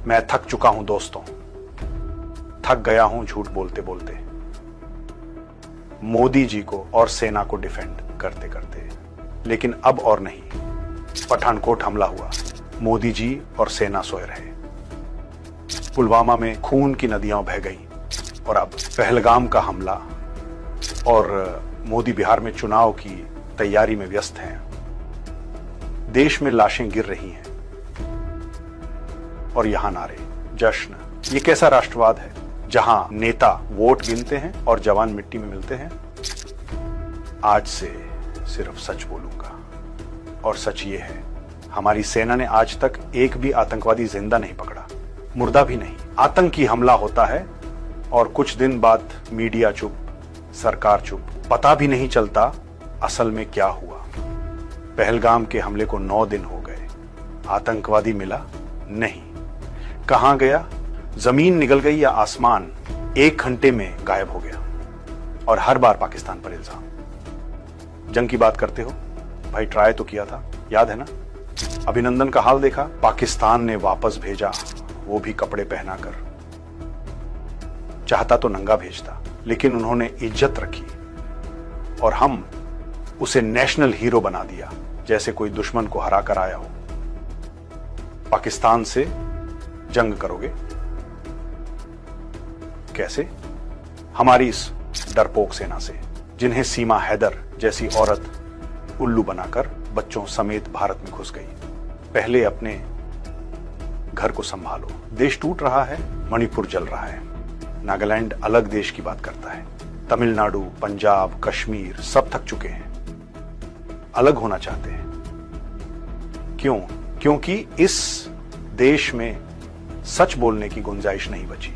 मैं थक चुका हूं दोस्तों, थक गया हूं झूठ बोलते बोलते, मोदी जी को और सेना को डिफेंड करते करते। लेकिन अब और नहीं, पठानकोट हमला हुआ, मोदी जी और सेना सोए रहे। पुलवामा में खून की नदियां बह गईं और अब पहलगाम का हमला, और मोदी बिहार में चुनाव की तैयारी में व्यस्त हैं। देश में लाशें गिर रही हैं और यहां नारे, जश्न। ये कैसा राष्ट्रवाद है जहां नेता वोट गिनते हैं और जवान मिट्टी में मिलते हैं? आज से सिर्फ सच बोलूंगा, और सच ये है, हमारी सेना ने आज तक एक भी आतंकवादी जिंदा नहीं पकड़ा, मुर्दा भी नहीं। आतंकी हमला होता है और कुछ दिन बाद मीडिया चुप, सरकार चुप, पता भी नहीं चलता असल में क्या हुआ। पहलगाम के हमले को 9 दिन हो गए, आतंकवादी मिला नहीं। कहां गया? जमीन निगल गई या आसमान 1 घंटे में गायब हो गया। और हर बार पाकिस्तान पर इल्जाम। जंग की बात करते हो भाई, ट्राई तो किया था, याद है ना? अभिनंदन का हाल देखा, पाकिस्तान ने वापस भेजा, वो भी कपड़े पहनाकर। चाहता तो नंगा भेजता, लेकिन उन्होंने इज्जत रखी और हम उसे नेशनल हीरो बना दिया, जैसे कोई दुश्मन को हरा कर आया हो। पाकिस्तान से जंग करोगे कैसे? हमारी इस डरपोक सेना से, जिन्हें सीमा हैदर जैसी औरत उल्लू बनाकर बच्चों समेत भारत में घुस गई। पहले अपने घर को संभालो। देश टूट रहा है, मणिपुर जल रहा है, नागालैंड अलग देश की बात करता है, तमिलनाडु, पंजाब, कश्मीर सब थक चुके हैं, अलग होना चाहते हैं। क्यों? क्योंकि इस देश में सच बोलने की गुंजाइश नहीं बची।